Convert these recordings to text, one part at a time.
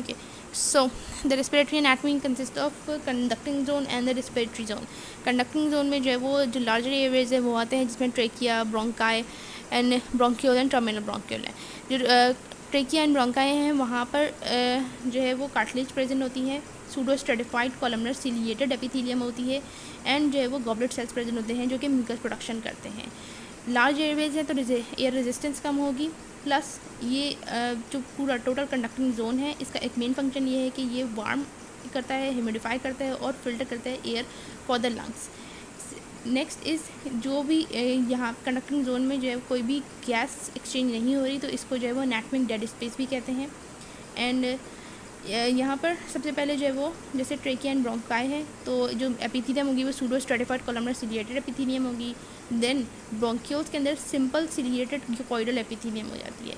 Okay, so the respiratory anatomy consists of conducting zone and the respiratory zone. Conducting zone में जो है वो जो लार्जर एयरवेज है वो आते हैं, जिसमें trachea, bronchi and bronchiole and terminal bronchiole है. जो ट्रेकिया एंड ब्रोंकाई हैं वहाँ पर जो है वो कार्टिलेज प्रेजेंट होती है, pseudo stratified columnar ciliated epithelium होती है, एंड जो है वो गॉबलेट सेल्स प्रेजेंट होते हैं जो कि म्यूकस प्रोडक्शन करते हैं. लार्ज एयरवेज है तो एयर रेजिस्टेंस कम होगी, प्लस ये जो पूरा टोटल कंडक्टिंग जोन है इसका एक मेन फंक्शन ये है कि ये वार्म करता है, ह्यूमिडिफाई करता है और फिल्टर करता है air for the lungs. Next is जो भी यहाँ कंडक्टिंग जोन में जो है कोई भी गैस एक्सचेंज नहीं हो रही तो इसको जो है वो एनाटॉमिक डेड स्पेस भी कहते हैं. एंड यहाँ पर सबसे पहले जो है वो जैसे ट्रेकिया एंड ब्रोंकाई है तो जो एपिथेलियम होगी वो pseudo stratified columnar ciliated epithelium होगी. देन ब्रोंकियोल्स के अंदर सिंपल सिलिएटेड क्यूबॉइडल एपिथेलियम हो जाती है,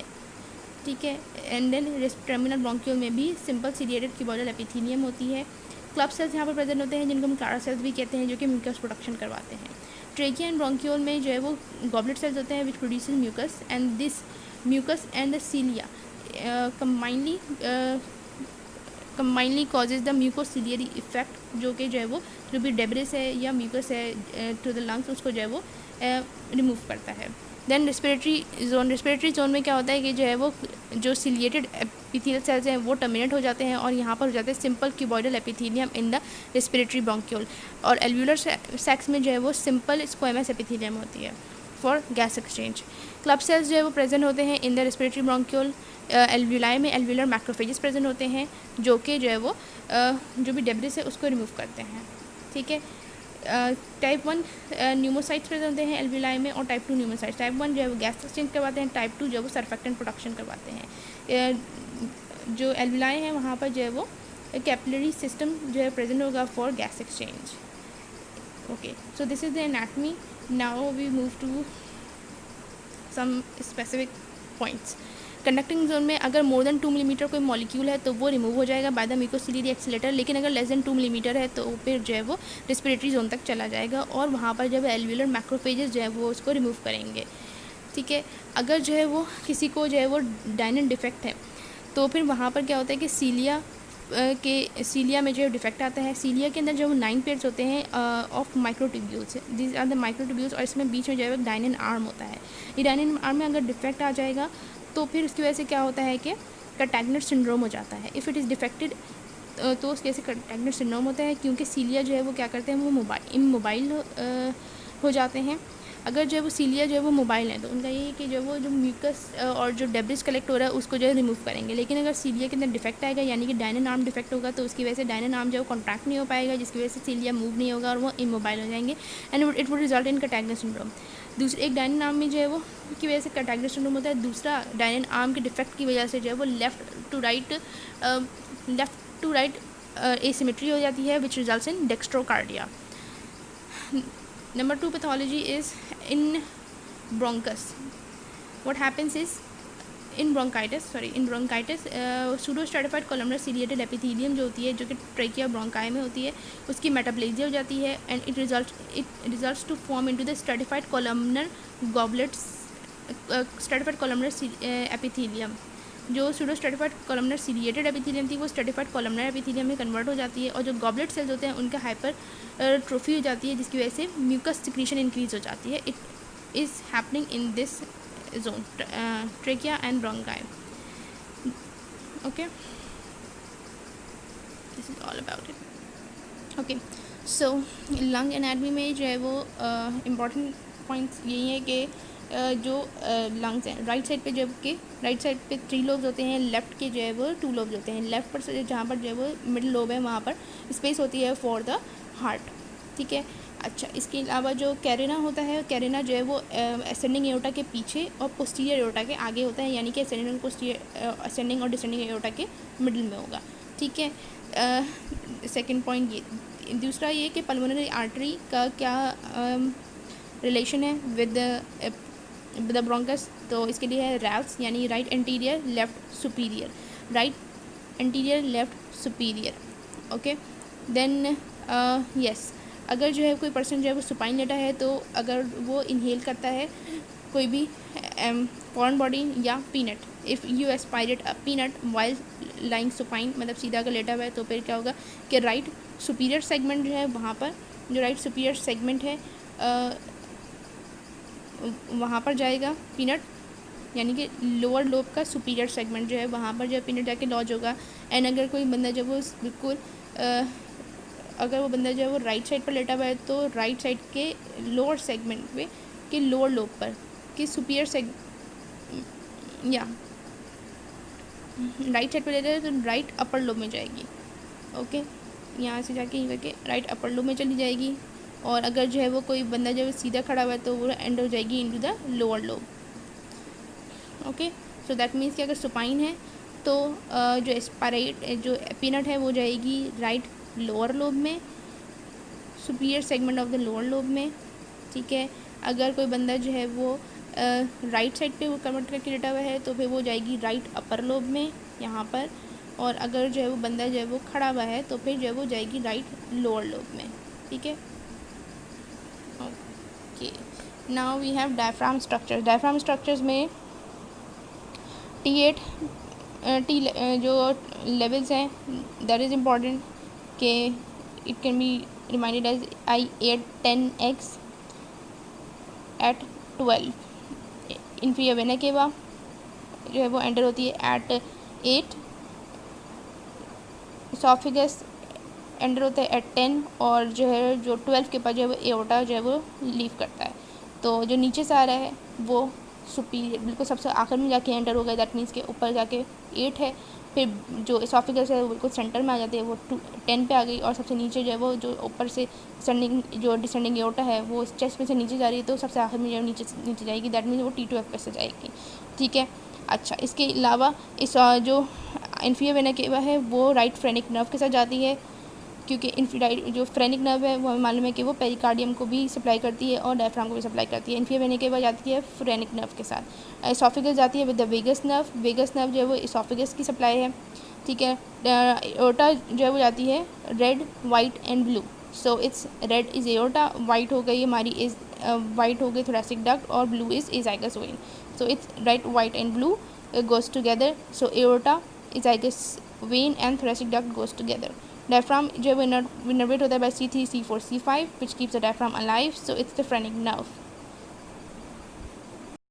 ठीक है. एंड देन टर्मिनल ब्रोंकियोल में भी सिंपल सिलिएटेड क्यूबॉइडल एपिथेलियम होती है. क्लब सेल्स यहाँ पर प्रेजेंट होते हैं जिनको हम क्लारा सेल्स भी कहते हैं, जो कि म्यूकस प्रोडक्शन करवाते हैं. ट्रेकिया एंड ब्रोंकियोल में जो है वो गॉबलेट सेल्स होते हैं which produces mucus, and this mucus and the cilia combinely causes the mucociliary effect, जो कि जो है वो जो भी डेब्रिस है या म्यूकस है टू द लंग्स उसको जो है वो रिमूव करता है. देन रेस्पिरेटरी जोन में क्या होता है कि जो है वो जो सिलिएटेड एपिथेलियल सेल्स हैं वो टर्मिनेट हो जाते हैं और यहाँ पर हो जाते हैं simple cuboidal epithelium in the respiratory bronchiole, और एल्व्यूलर सैक्स में जो है वो सिंपल स्क्वेमस एपिथेलियम होती है for gas exchange. Club cells जो है वो प्रेजेंट होते हैं in the respiratory bronchiole. Alveoli में एल्व्यूलर मैक्रोफेजेस प्रेजेंट होते हैं जो कि जो है वो जो भी डेब्रिस है उसको रिमूव करते हैं, ठीक है. टाइप 1 न्यूमोसाइट्स प्रेजेंट होते हैं एल्व्यूलाई में, और टाइप 2 न्यूमोसाइट्स. टाइप 1 जो है वो गैस एक्सचेंज करवाते हैं, टाइप 2 जो है वो सर्फेक्टेंट प्रोडक्शन करवाते हैं. जो एल्व्यूलाई है वहाँ पर जो है वो कैपिलरी सिस्टम जो है प्रेजेंट होगा for gas exchange. Okay, so this is the anatomy. Now we move to some specific points. Conducting zone में अगर मोर देन 2 मिलीमीटर कोई मॉलिक्यूल है तो वो रिमूव हो जाएगा बाय द म्यूकोसिलियरी एक्सीलेटर, लेकिन अगर लेस देन 2 मिलीमीटर है तो फिर जो है वो रेस्पिरेटरी जोन तक चला जाएगा और वहाँ पर जब एल्व्यूलर मैक्रोफेजेस जो है वो उसको रिमूव करेंगे, ठीक है. अगर जो है वो किसी को जो है वो डायनन डिफेक्ट है तो फिर वहाँ पर क्या होता है कि सीलिया में जो डिफेक्ट आता है. सीलिया के अंदर जो 9 पेयर्स होते हैं of microtubules, this are the microtubules, और इसमें बीच में जो है डायनन आर्म होता है. ये डायनन आर्म में अगर डिफेक्ट आ जाएगा तो फिर उसकी वजह से क्या होता है कि कैटैगनेट सिंड्रोम हो जाता है. इफ़ इट इज़ डिफेक्टेड तो उसके से कैटैगनेट सिंड्रोम होता है, क्योंकि सीलिया जो है वो क्या करते हैं वो इमोबाइल हो जाते हैं. अगर जो है वो सीलिया जो है वो मोबाइल है तो उनका ये है कि जो वो जो म्यूकस और जो डेब्रिस कलेक्ट हो रहा है उसको जो है रिमूव करेंगे. लेकिन अगर सीलिया के अंदर डिफेक्ट आएगा यानी कि डायनन आर्म डिफेक्ट होगा तो उसकी वजह से डायनन आर्म जो है कॉन्ट्रैक्ट नहीं हो पाएगा, जिसकी वजह से सीलिया मूव नहीं होगा और वो इमोबाइल हो जाएंगे, and it would result in Kartagener syndrome. एक डायनन आर्म में जो है वो की वजह से कैटैगनेट सिंड्रोम होता है. दूसरा डायनन आर्म के डिफेक्ट की वजह से जो है वो लेफ़्ट टू राइट एसिमेट्री हो जाती है which results in dextrocardia. Number 2 pathology is in bronchus. What happens is in bronchitis pseudostratified columnar ciliated epithelium जो होती है, जो कि ट्रेकिया ब्रोंकाई में होती है, उसकी मेटाप्लेजिया हो जाती है, and it results to form into the stratified columnar goblets stratified columnar epithelium. जो सूडोस्ट्रेटिफाइड कॉलमनर सिलिएटेड एपिथेलियम थी वो स्ट्रेटिफाइड कॉलमनर एपिथेलियम में कन्वर्ट हो जाती है, और जो गॉबलेट सेल्स होते हैं उनका हाइपर ट्रोफी हो जाती है, जिसकी वजह से म्यूकस सिक्रीशन इंक्रीज हो जाती है. It is happening in this zone trachea and bronchi. Okay, this is all about it. Okay, so lung anatomy में जो है वो इम्पॉर्टेंट पॉइंट्स यही है कि जो लंग्स हैं राइट साइड पे जो कि राइट साइड पे 3 लोब्स होते हैं, लेफ़्ट के जो है वो 2 लोब्स होते हैं. लेफ़्ट पर से जहाँ पर जो है वो मिडिल लोब है वहाँ पर स्पेस होती है फॉर द हार्ट, ठीक है. अच्छा, इसके अलावा जो कैरेना होता है, कैरेना जो है वो असेंडिंग एओर्टा के पीछे और पोस्टीरियर एओर्टा के आगे होता है, यानी कि असेंडिंग और डिसेंडिंग एओर्टा के मिडिल में होगा, ठीक है. सेकेंड पॉइंट ये. दूसरा ये कि पल्मोनरी आर्टरी का क्या रिलेशन है विद द ब्रोंकस, तो इसके लिए है रैल्स, यानी right anterior left superior, right anterior left superior. Okay, then yes, अगर जो है कोई पर्सन जो है वो सुपाइन लेटा है तो अगर वो इनहेल करता है कोई भी फॉरेन बॉडी या peanut, if you aspirate a peanut while lying supine, मतलब सीधा अगर लेटा हुआ है तो फिर क्या होगा कि राइट सुपीरियर सेगमेंट जो है वहाँ पर, जो राइट सुपीरियर सेगमेंट है वहाँ पर जाएगा पीनट, यानी कि लोअर लोब का सुपीरियर सेगमेंट जो है वहाँ पर जो है पीनट जाके लॉज होगा। एंड अगर कोई बंदा जब वो बिल्कुल अगर वो बंदा जो है वो राइट साइड पर लेटा हुआ है तो राइट साइड के लोअर सेगमेंट पे के लोअर लोब पर कि सुपीरियर सेग या राइट साइड पर लेटा है तो राइट अपर लोब में जाएगी। ओके, यहाँ से जाके ये करके राइट अपर लोब में चली जाएगी। और अगर जो है वो कोई बंदा जो है सीधा खड़ा हुआ है तो वो एंड हो जाएगी into the lower lobe. Okay, so that means कि अगर सुपाइन है तो जो एस्पायरेट जो पीनट है वो जाएगी राइट लोअर लोब में, superior segment of the lower lobe में। ठीक है, अगर कोई बंदा जो है वो राइट साइड पे वो कन्वर्ट करके लेटा हुआ है तो फिर वो जाएगी राइट अपर लोब में यहाँ पर। और अगर जो है वो बंदा जो है वो खड़ा हुआ है तो फिर जो है वो जाएगी राइट लोअर लोब में। ठीक है, okay. Now we have diaphragm structures. Diaphragm structures में T8 जो लेवल्स हैं दैट इज़ इम्पॉर्टेंट कि it can be reminded as I8 10x at 12। Inferior vena cava जो है वो एंटर होती है एट 8, इसोफेगस एंटर होता है एट 10, और जो है जो 12 के पास जो है वो एओर्टा जो है वो लीव करता है। तो जो नीचे से आ रहा है वो सुपीरियर बिल्कुल सबसे आखिर में जाके एंटर हो गया, दैट मीन्स के ऊपर जाके 8 है। फिर जो इसोफेगस है वो बिल्कुल सेंटर में आ जाती है, वो 10 पे आ गई। और सबसे नीचे जो है वो जो ऊपर से डिसेंडिंग एओर्टा है वो चेस्ट में से नीचे जा रही है, तो सबसे आखिर में जो नीचे जाएगी, दैट मीन्स वो T2F पे से जाएगी। ठीक है, अच्छा, इसके अलावा इस जो इन्फीरियर वेना केवा है वो राइट फ्रेनिक नर्व के साथ जाती है, क्योंकि इन्फीराइड जो फ्रेनिक नर्व है वो हमें मालूम है कि वो पेरिकार्डियम को भी सप्लाई करती है और डायफ्राम को भी सप्लाई करती है। इन्फीरियर वेना केवा जाती है फ्रेनिक नर्व के साथ। एसोफेगस जाती है with the vagus nerve. Vagus nerve जो है वो एसोफेगस की सप्लाई है। ठीक है, एओर्टा जो है वो जाती है red white and blue. So it's red is aorta, white हो गई हमारी इज़ वाइट हो गई थोरेसिक डक्ट, और blue is azygos when. So it's red white and blue goes together. So aorta, izygous vein and thoracic duct goes together. Diaphragm जो है वो innervate होता है by C3, C4, C5 which keeps the diaphragm alive. So it's the phrenic nerve.